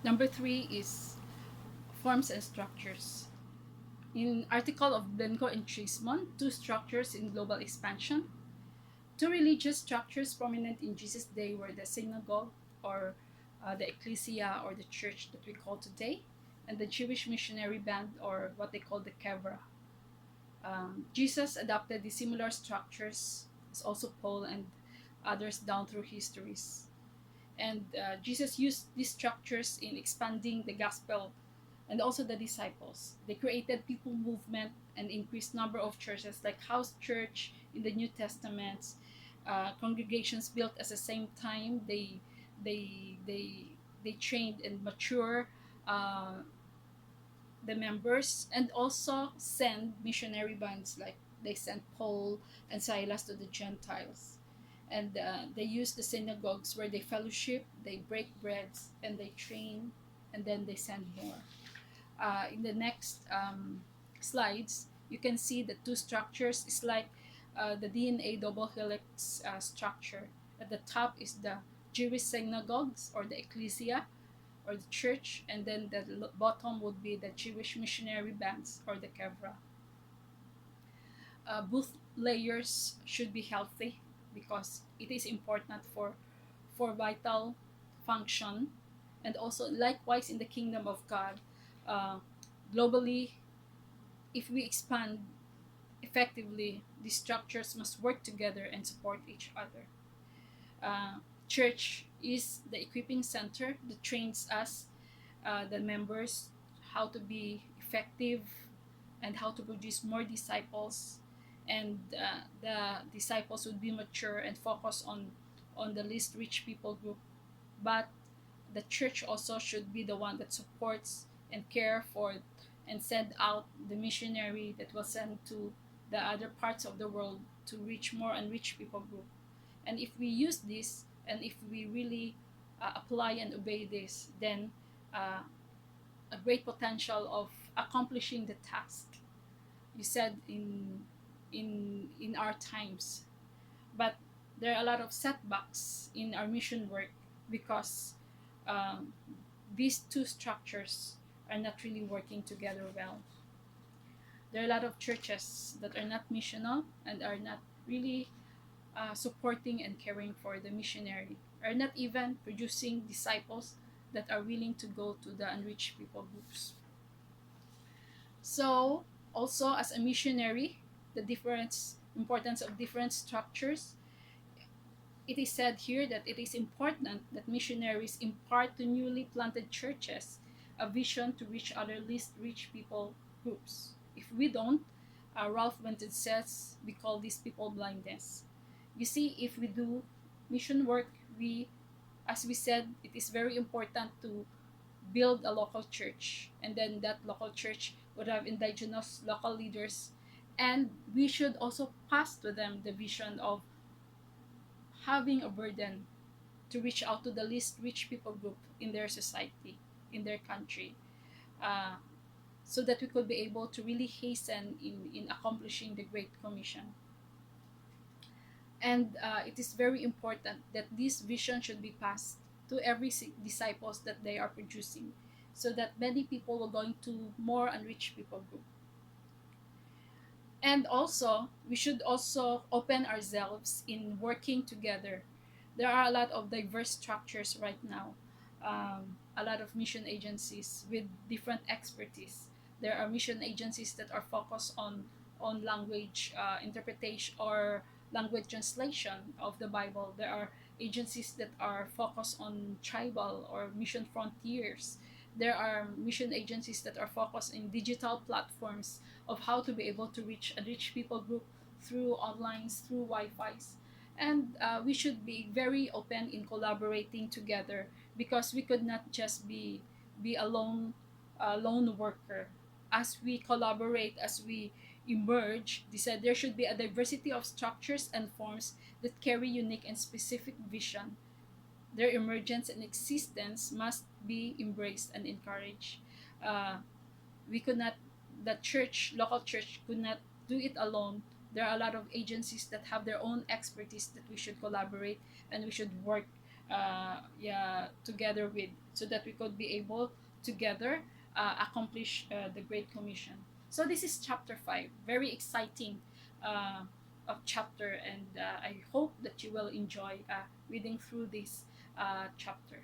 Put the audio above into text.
Number three is forms and structures. In article of Blenco and Trismon, two structures in global expansion. Two religious structures prominent in Jesus' day were the synagogue, or the ecclesia, or the church that we call today, and the Jewish missionary band, or what they call the kevra. Jesus adopted the similar structures, as also Paul and others down through histories. And Jesus used these structures in expanding the gospel and also the disciples. They created people movement and increased number of churches like house church in the New Testaments, congregations built at the same time. They they they trained and mature uh, the members, and also send missionary bands, like they sent Paul and Silas to the Gentiles. And they use the synagogues where they fellowship, they break breads, and they train, and then they send more. In the next slides, you can see the two structures is like the DNA double helix structure. At the top is the Jewish synagogues, or the ecclesia, or the church, and then the bottom would be the Jewish missionary bands, or the kevra. Both layers should be healthy because it is important for vital function, and also likewise in the kingdom of God. Uh, Globally, if we expand effectively, these structures must work together and support each other. Uh, Church is the equipping center that trains us, the members, how to be effective and how to produce more disciples. And the disciples would be mature and focus on the least rich people group. But the church also should be the one that supports and care for and send out the missionary that will send to the other parts of the world to reach more unreached people group. And if we use this, and if we really apply and obey this, then uh, a great potential of accomplishing the task you said in our times. But there are a lot of setbacks in our mission work because um, these two structures are not really working together well. There are a lot of churches that are not missional and are not really supporting and caring for the missionary, are not even producing disciples that are willing to go to the unreached people groups. So, also as a missionary, the difference importance of different structures. It is said here that it is important that missionaries impart to newly planted churches a vision to reach other least reached people groups. If we don't, Ralph Benton says we call these people blindness. You see, if we do mission work, as we said, it is very important to build a local church, and then that local church would have indigenous local leaders, and we should also pass to them the vision of having a burden to reach out to the least rich people group in their society, in their country, uh, so that we could be able to really hasten in accomplishing the Great Commission. And it is very important that this vision should be passed to every disciples that they are producing, so that many people are going to more unreached people group. And also, we should also open ourselves in working together. There are a lot of diverse structures right now, a lot of mission agencies with different expertise. There are mission agencies that are focused on language interpretation or language translation of the Bible. There are agencies that are focused on tribal or mission frontiers. There are mission agencies that are focused in digital platforms of how to be able to reach a rich people group through online, through Wi-Fi's. And we should be very open in collaborating together, because we could not just be a lone worker. As we collaborate, as we emerge, they said there should be a diversity of structures and forms that carry unique and specific vision. Their emergence and existence must be embraced and encouraged. Uh, we could not The church, local church, could not do it alone. There are a lot of agencies that have their own expertise that we should collaborate and we should work yeah, together with, so that we could be able together accomplish the Great Commission. So this is chapter 5, very exciting uh, of chapter, and I hope that you will enjoy reading through this chapter.